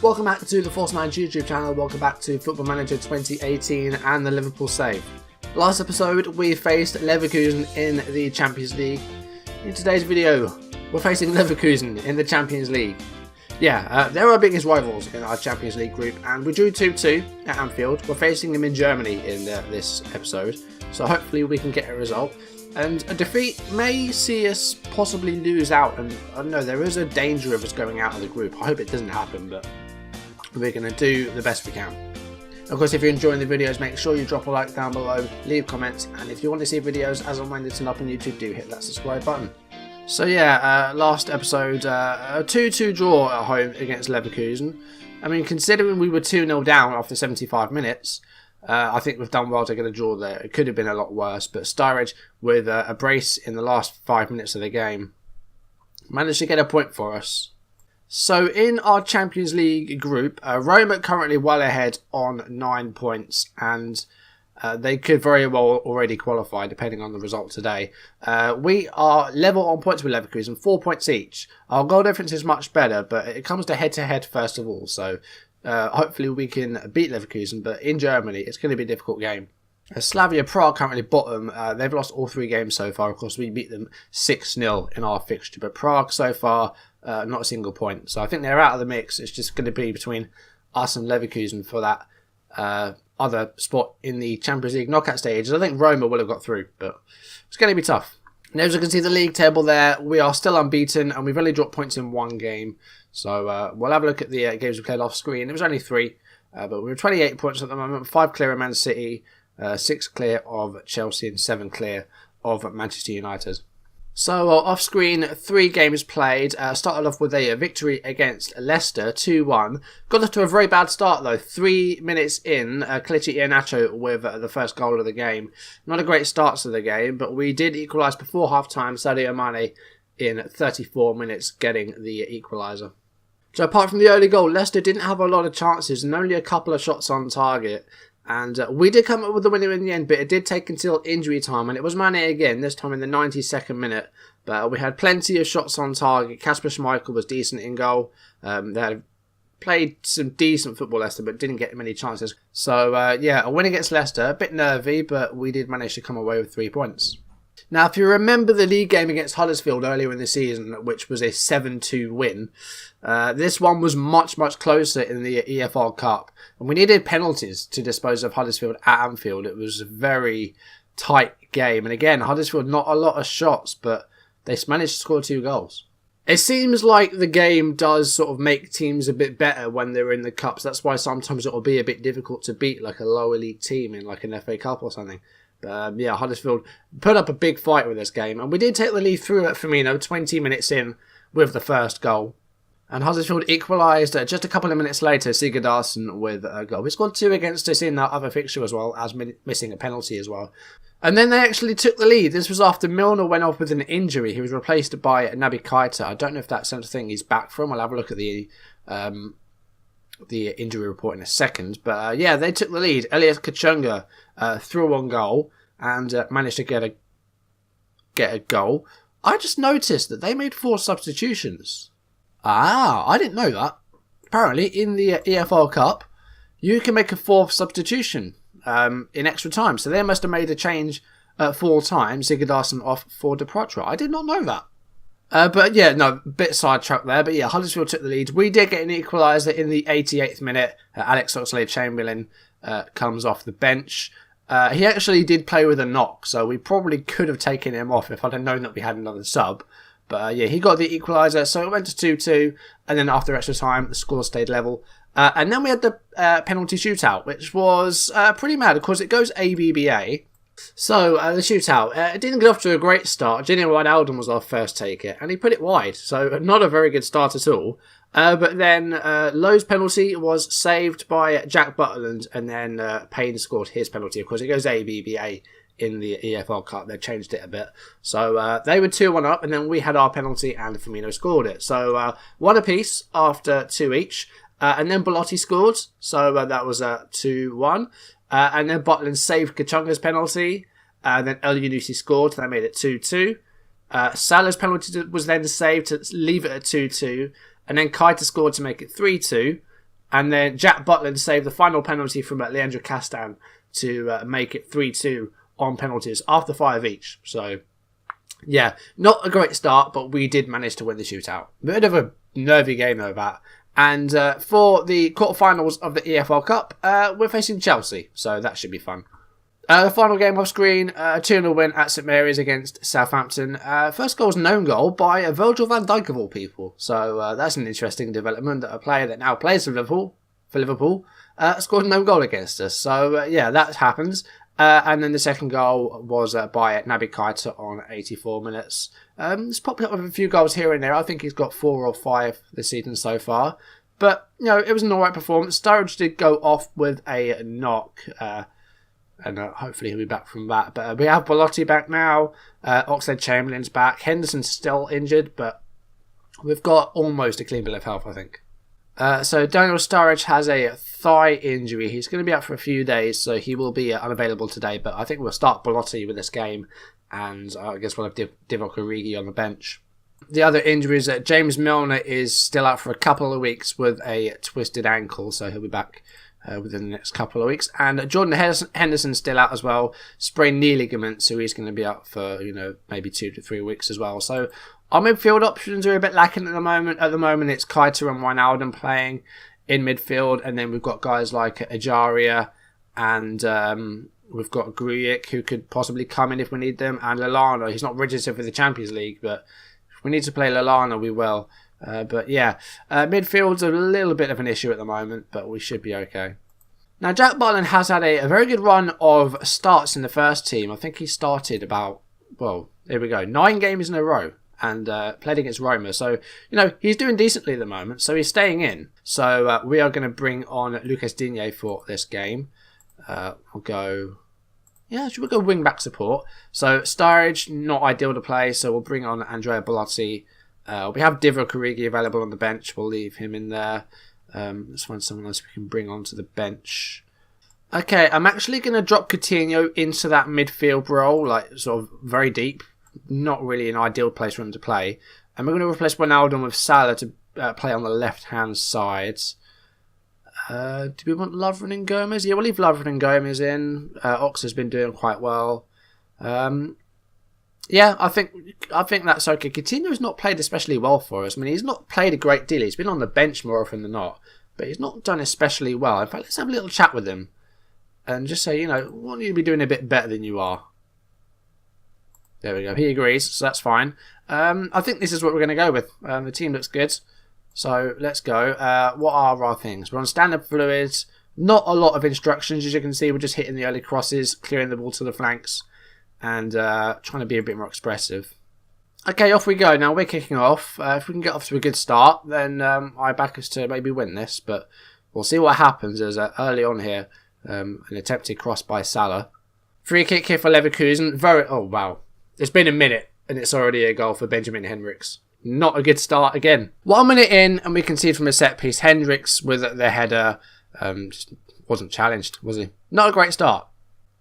Welcome back to the Force 9 YouTube channel, welcome back to Football Manager 2018 and the Liverpool save. Last episode we faced Leverkusen in the Champions League. In today's video we're facing Leverkusen in the Champions League. They're our biggest rivals in our Champions League group and we drew 2-2 at Anfield. We're facing them in Germany in this episode, so hopefully we can get a result. And a defeat may see us possibly lose out, and I don't know, there is a danger of us going out of the group. I hope it doesn't happen, but we're going to do the best we can. Of course, if you're enjoying the videos, make sure you drop a like down below, leave comments, and if you want to see videos as and when it's up on YouTube, do hit that subscribe button. So last episode, a 2-2 draw at home against Leverkusen. I mean, considering we were 2-0 down after 75 minutes, I think we've done well to get a draw there. It could have been a lot worse, but Sturridge, with a brace in the last 5 minutes of the game, managed to get a point for us. So in our Champions League group, Roma currently well ahead on 9 points, and they could very well already qualify depending on the result today. We are level on points with Leverkusen, 4 points each. Our goal difference is much better, but it comes to head-to-head first of all, so hopefully we can beat Leverkusen, but in Germany it's going to be a difficult game. Slavia Prague currently bottom. They've lost all 3 games so far. Of course, we beat them 6-0 in our fixture, but Prague so far not a single point. So I think they're out of the mix. It's just going to be between us and Leverkusen for that other spot in the Champions League knockout stages. I think Roma will have got through, but it's going to be tough. And as you can see the league table there, we are still unbeaten and we've only dropped points in 1 game. So we'll have a look at the games we played off screen. It was only 3, but we're 28 points at the moment, 5 clear of Man City, 6 clear of Chelsea and 7 clear of Manchester United. So off screen, 3 games played. Started off with a victory against Leicester, 2-1. Got off to a very bad start though. 3 minutes in, Kelechi Iheanacho with the first goal of the game. Not a great start to the game, but we did equalise before half-time. Sadio Mane in 34 minutes getting the equaliser. So apart from the early goal, Leicester didn't have a lot of chances and only a couple of shots on target. And we did come up with the winner in the end, but it did take until injury time. And it was Mane again, this time in the 92nd minute. But we had plenty of shots on target. Kasper Schmeichel was decent in goal. They had played some decent football, Leicester, but didn't get many chances. So, a win against Leicester. A bit nervy, but we did manage to come away with 3 points. Now, if you remember the league game against Huddersfield earlier in the season, which was a 7-2 win, this one was much, much closer in the EFL Cup. And we needed penalties to dispose of Huddersfield at Anfield. It was a very tight game. And again, Huddersfield, not a lot of shots, but they managed to score 2 goals. It seems like the game does sort of make teams a bit better when they're in the Cups. That's why sometimes it will be a bit difficult to beat like a lower league team in like an FA Cup or something. But Huddersfield put up a big fight with this game. And we did take the lead through at Firmino 20 minutes in with the first goal. And Huddersfield equalised just a couple of minutes later, Sigurdarsson with a goal. We scored 2 against us in that other fixture as well, as missing a penalty as well. And then they actually took the lead. This was after Milner went off with an injury. He was replaced by Naby Keita. I don't know if that's something he's back from. I'll have a look at the injury report in a second. But they took the lead. Elias Kachunga threw 1 goal and managed to get a goal. I just noticed that they made 4 substitutions. I didn't know that. Apparently, in the EFL Cup, you can make a 4th substitution in extra time. So they must have made a change 4 times. Sigurdarsson off for departure. I did not know that. Bit sidetracked there. But Huddersfield took the lead. We did get an equaliser in the 88th minute. Alex Oxlade-Chamberlain comes off the bench. He actually did play with a knock, so we probably could have taken him off if I'd have known that we had another sub. But he got the equaliser, so it went to 2-2, and then after extra time, the score stayed level. And then we had the penalty shootout, which was pretty mad, of course it goes ABBA. So, the shootout, it didn't get off to a great start. Gini Wijnaldum was our first taker, and he put it wide, so not a very good start at all. But then Lowe's penalty was saved by Jack Butland, and then Payne scored his penalty. Of course, it goes ABBA in the EFL Cup. They've changed it a bit. So they were 2-1 up, and then we had our penalty, and Firmino scored it. So 1 apiece after 2 each. And then Belotti scored, so that was 2-1. And then Butland saved Kachunga's penalty. Then El Yunusi scored, so that made it 2-2. Salah's penalty was then saved to leave it at 2-2. And then Keita scored to make it 3-2. And then Jack Butland saved the final penalty from Leandro Castan to make it 3-2 on penalties after 5 each. So, yeah, not a great start, but we did manage to win the shootout. Bit of a nervy game though, that. And for the quarterfinals of the EFL Cup, we're facing Chelsea, so that should be fun. The final game off screen, a 2-0 win at St Mary's against Southampton. First goal was an own goal by Virgil van Dijk of all people. So that's an interesting development, that a player that now plays for Liverpool scored an own goal against us. So yeah, that happens. And then the second goal was by Naby Keita on 84 minutes. He's popped up with a few goals here and there. I think he's got 4 or 5 this season so far. But, you know, it was an alright performance. Sturridge did go off with a knock. And hopefully he'll be back from that. But we have Belotti back now. Oxlade-Chamberlain's back. Henderson's still injured, but we've got almost a clean bill of health, I think. So Daniel Sturridge has a thigh injury. He's going to be out for a few days, so he will be unavailable today. But I think we'll start Belotti with this game, and I guess we'll have Divock Origi on the bench. The other injury is that James Milner is still out for a couple of weeks with a twisted ankle, so he'll be back within the next couple of weeks. And Jordan Henderson's still out as well, sprained knee ligament, so he's going to be out for, you know, maybe 2 to 3 weeks as well. So our midfield options are a bit lacking at the moment. At the moment, it's Keita and Wijnaldum playing in midfield, and then we've got guys like Ajaria, and we've got Grujic, who could possibly come in if we need them, and Lallana. He's not registered for the Champions League, but if we need to play Lallana, we will. But yeah, midfield's a little bit of an issue at the moment, but we should be okay. Now, Jack Butland has had a very good run of starts in the first team. I think he started about, well, there we go, 9 games in a row, and played against Roma. So, you know, he's doing decently at the moment, so he's staying in. So we are going to bring on Lucas Digne for this game. We'll go... Yeah, should we go wing-back support? So, Sturridge, not ideal to play, so we'll bring on Andrea Belotti. We have Divock Origi available on the bench. We'll leave him in there. Let's find someone else we can bring onto the bench. Okay, I'm actually going to drop Coutinho into that midfield role, like sort of very deep. Not really an ideal place for him to play. And we're going to replace Wijnaldum with Salah to play on the left-hand side. Do we want Lovren and Gomez? Yeah, we'll leave Lovren and Gomez in. Ox has been doing quite well. Yeah, I think that's okay. Coutinho's not played especially well for us. I mean, he's not played a great deal. He's been on the bench more often than not, but he's not done especially well. In fact, let's have a little chat with him and just say, you know, why don't you be doing a bit better than you are? There we go. He agrees, so that's fine. I think this is what we're going to go with. The team looks good, so let's go. What are our things? We're on standard fluids. Not a lot of instructions, as you can see. We're just hitting the early crosses, clearing the ball to the flanks, and trying to be a bit more expressive. Okay, off we go. Now we're kicking off. If we can get off to a good start, then I back us to maybe win this, but we'll see what happens. As early on here, an attempted cross by Salah. Free kick here for Leverkusen. Oh, wow. It's been a minute, and it's already a goal for Benjamin Henrichs. Not a good start again. 1 minute in, and we concede from a set piece. Henrichs with the header just wasn't challenged, was he? Not a great start.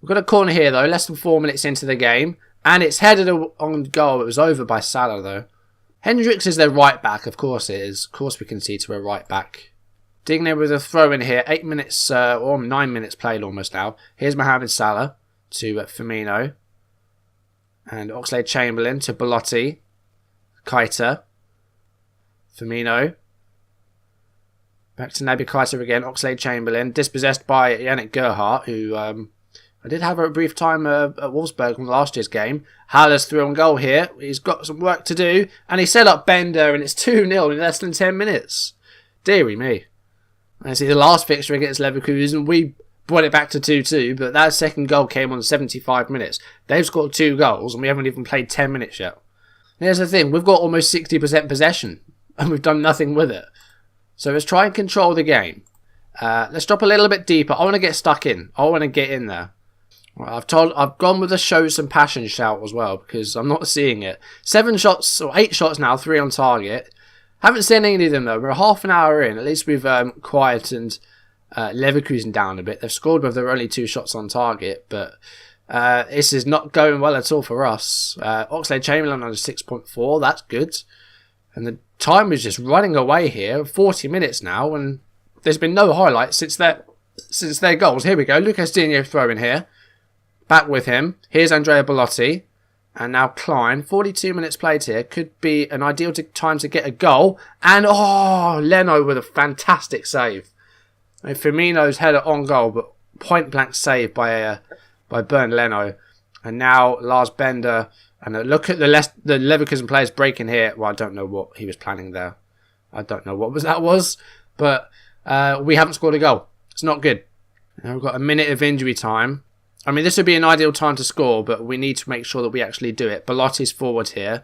We've got a corner here, though, less than 4 minutes into the game. And it's headed on goal. It was over by Salah, though. Henrichs is their right back. Of course it is. Of course we concede to a right back. Digne with a throw in here. 8 minutes, or 9 minutes played almost now. Here's Mohamed Salah to Firmino. And Oxlade-Chamberlain to Belotti. Keita. Firmino. Back to Naby Keita again. Oxlade-Chamberlain. Dispossessed by Yannick Gerhardt, who I did have a brief time at Wolfsburg from last year's game. Haller's through on goal here. He's got some work to do. And he set up Bender, and it's 2-0 in less than 10 minutes. Deary me. I see the last fixture against Leverkusen, we brought it back to 2-2, but that second goal came on 75 minutes. They've scored 2 goals, and we haven't even played 10 minutes yet. Here's the thing, we've got almost 60% possession, and we've done nothing with it. So let's try and control the game. Let's drop a little bit deeper. I want to get stuck in. I want to get in there. I've gone with a show some passion shout as well, because I'm not seeing it. 7 shots, or 8 shots now, 3 on target. Haven't seen any of them though. We're half an hour in. At least we've quietened Leverkusen down a bit. They've scored with their only 2 shots on target, but this is not going well at all for us. Oxlade-Chamberlain on a 6.4. That's good. And the time is just running away here. 40 minutes now, and there's been no highlights since their goals. Here we go. Lucas Digne throwing here. Back with him. Here's Andrea Belotti. And now Klein. 42 minutes played here. Could be an ideal time to get a goal. And, oh, Leno with a fantastic save. I mean, Firmino's header on goal, but point-blank save by Bernd Leno. And now Lars Bender. And look at the Leverkusen players breaking here. Well, I don't know what he was planning there. I don't know what that was. But we haven't scored a goal. It's not good. Now we've got a minute of injury time. I mean, this would be an ideal time to score, but we need to make sure that we actually do it. Belotti's forward here.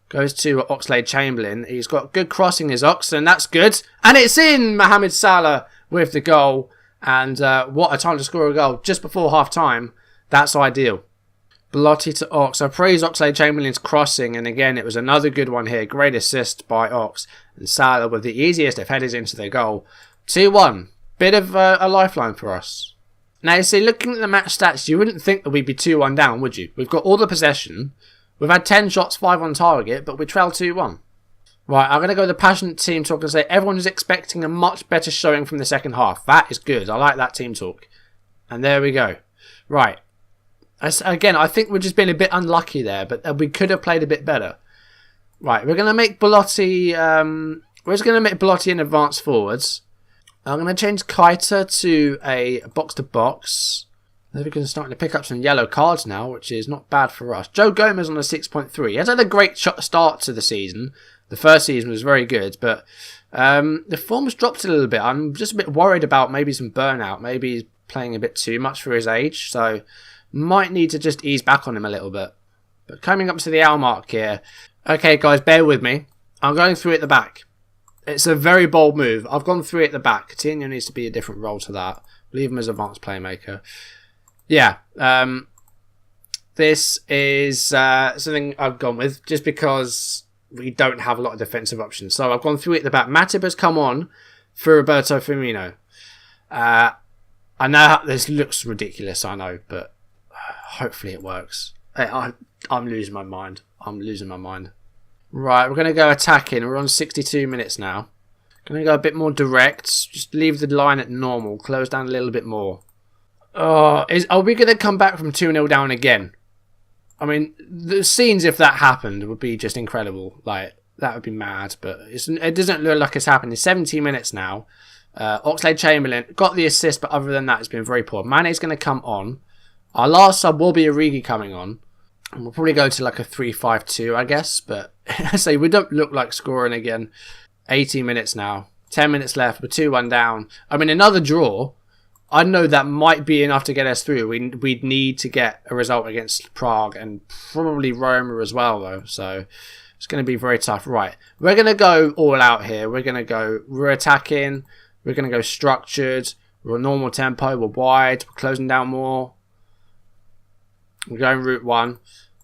Goes to Oxlade-Chamberlain. He's got good crossing, his Ox, and that's good. And it's in! Mohamed Salah with the goal. And what a time to score a goal just before half-time. That's ideal. Belotti to Ox. I praise Oxlade-Chamberlain's crossing, and again, it was another good one here. Great assist by Ox. And Salah with the easiest of headers into the goal. 2-1. Bit of a lifeline for us. Now, you see, looking at the match stats, you wouldn't think that we'd be 2-1 down, would you? We've got all the possession. We've had 10 shots, 5 on target, but we trail 2-1. Right, I'm going to go with the passionate team talk and say everyone is expecting a much better showing from the second half. That is good. I like that team talk. And there we go. Right. Again, I think we're just being a bit unlucky there, but we could have played a bit better. Right, we're going to make Belotti... we're just going to make Belotti in advance forwards. I'm going to change Keita to a box-to-box. Leverkusen starting to pick up some yellow cards now, which is not bad for us. Joe Gomez on a 6.3. He has had a great start to the season. The first season was very good, but the form's dropped a little bit. I'm just a bit worried about maybe some burnout. Maybe he's playing a bit too much for his age, so might need to just ease back on him a little bit. But coming up to the hour mark here. Okay, guys, bear with me. I'm going through at the back. It's a very bold move. I've gone through at the back. Coutinho needs to be a different role to that. Leave him as advanced playmaker. Yeah. This is something I've gone with just because we don't have a lot of defensive options. So I've gone through at the back. Matip has come on for Roberto Firmino. I know this looks ridiculous, I know, but hopefully it works. I'm losing my mind. Right, we're going to go attacking. We're on 62 minutes now. Going to go a bit more direct. Just leave the line at normal. Close down a little bit more. Are we going to come back from 2-0 down again? I mean, the scenes if that happened would be just incredible. Like, that would be mad. But it doesn't look like it's happened. It's 17 minutes now. Oxlade-Chamberlain got the assist, but other than that, it's been very poor. Mane's going to come on. Our last sub will be Origi coming on. And we'll probably go to like a 3-5-2, I guess. But I say we don't look like scoring again. 18 minutes now. 10 minutes left. We're 2-1 down. I mean, another draw. I know that might be enough to get us through. We'd need to get a result against Prague and probably Roma as well, though. So it's going to be very tough. Right. We're going to go all out here. We're attacking. We're going to go structured. We're on normal tempo. We're wide. We're closing down more. We're going route 1.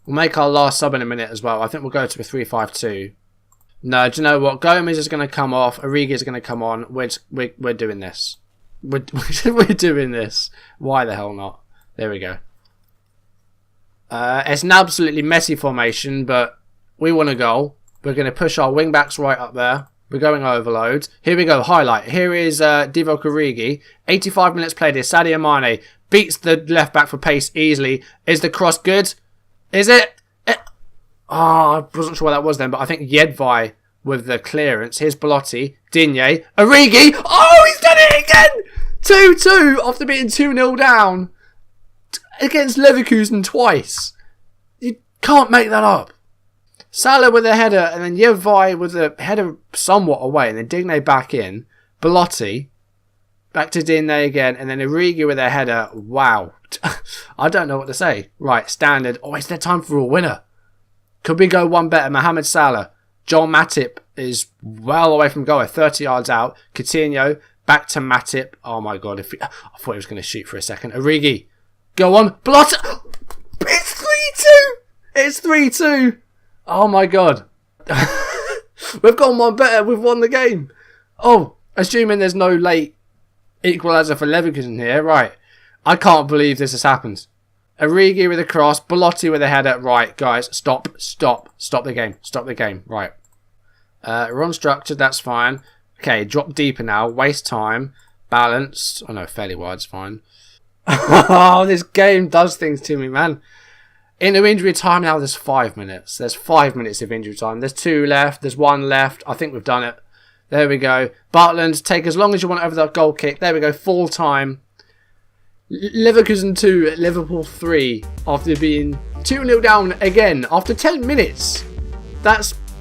We'll make our last sub in a minute as well. I think we'll go to a 3-5-2. No, do you know what? Gomez is going to come off. Origi is going to come on. We're doing this. We're doing this. Why the hell not? There we go. It's an absolutely messy formation, but we want a goal. We're going to push our wing backs right up there. We're going overload. Here we go. Highlight. Here is Divock Origi. 85 minutes played here. Sadio Mane beats the left back for pace easily. Is the cross good? Is it? I wasn't sure what that was then, but I think Jedvaj with the clearance. Here's Belotti. Digne. Origi. Oh, he's done it again! 2-2 after being 2-0 down against Leverkusen twice. You can't make that up. Salah with a header and then Jedvaj with a header somewhat away and then Digne back in. Belotti. Back to Digne again and then Origi with a header. Wow. I don't know what to say. Right, standard. Oh, is there time for a winner? Could we go one better? Mohamed Salah. John Matip is well away from goal. 30 yards out. Coutinho. Back to Matip. Oh my god. I thought he was going to shoot for a second. Origi. Go on. Belotti. It's 3-2. It's 3-2. Oh my god. We've gone one better. We've won the game. Oh, assuming there's no late equaliser for Leverkusen here. Right. I can't believe this has happened. Origi with a cross. Belotti with a header. Right, guys. Stop the game. Stop the game. Right. We're unstructured. That's fine. Okay, drop deeper now. Waste time. Balanced. Oh no, fairly wide's fine. Oh, this game does things to me, man. Into injury time now, there's 5 minutes. There's 5 minutes of injury time. There's 2 left. There's 1 left. I think we've done it. There we go. Bartland, take as long as you want over that goal kick. There we go. Full time. Leverkusen 2, Liverpool 3. After being 2-0 down again. After 10 minutes.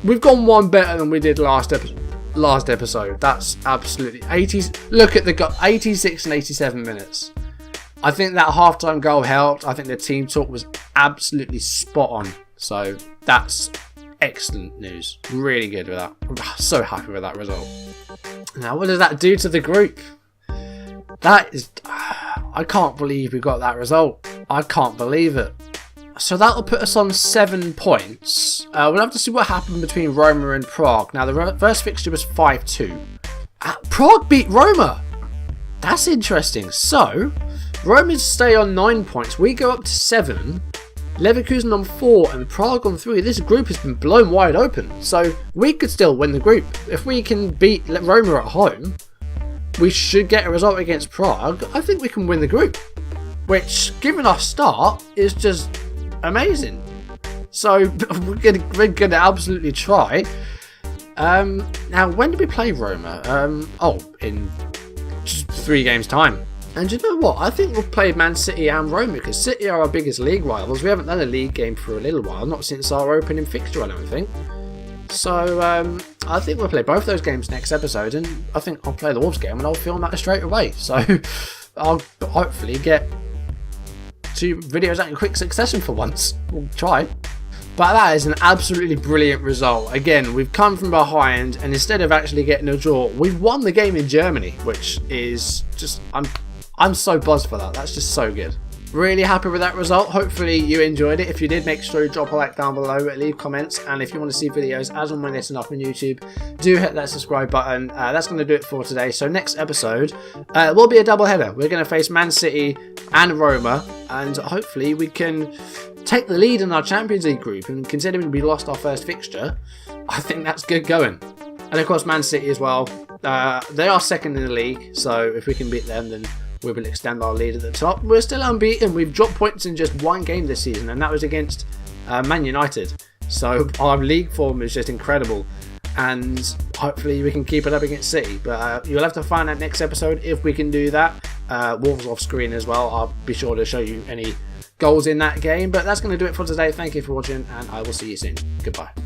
We've gone one better than we did last episode. That's absolutely 80s. Look at the goal. 86 and 87 minutes. I think that halftime goal helped. I think the team talk was absolutely spot on. So that's excellent news. Really good with that. I'm so happy with that result. Now, what does that do to the group? That is... I can't believe we got that result. I can't believe it. So that'll put us on 7 points. We'll have to see what happened between Roma and Prague. Now, the first fixture was 5-2. Prague beat Roma. That's interesting. So, Roma stay on 9 points. We go up to 7. Leverkusen on 4 and Prague on 3. This group has been blown wide open. So, we could still win the group. If we can beat Roma at home, we should get a result against Prague. I think we can win the group. Which, given our start, is just amazing. So we're gonna absolutely try. Now, when do we play Roma? In just 3 games time. And you know what? I think we'll play Man City and Roma because City are our biggest league rivals. We haven't done a league game for a little while, not since our opening fixture, I don't think. So I think we'll play both those games next episode, and I think I'll play the Wolves game and I'll film that straight away. So I'll hopefully get 2 videos out in quick succession for once. We'll try. But that is an absolutely brilliant result. Again, we've come from behind, and instead of actually getting a draw, we've won the game in Germany, which is just... I'm so buzzed for that. That's just so good. Really happy with that result. Hopefully you enjoyed it. If you did, make sure you drop a like down below, leave comments, and if you want to see videos as and when it's enough on YouTube, do hit that subscribe button. That's going to do it for today. So next episode will be a double header. We're going to face Man City and Roma, and hopefully we can take the lead in our Champions League group. And considering we lost our first fixture, I think that's good going. And of course, Man City as well. They are second in the league, so if we can beat them, then we will extend our lead at the top. We're still unbeaten. We've dropped points in just 1 game this season, and that was against Man United. So our league form is just incredible, and hopefully we can keep it up against City. But you'll have to find out next episode if we can do that. Wolves off screen as well. I'll be sure to show you any goals in that game. But that's going to do it for today. Thank you for watching, and I will see you soon. Goodbye.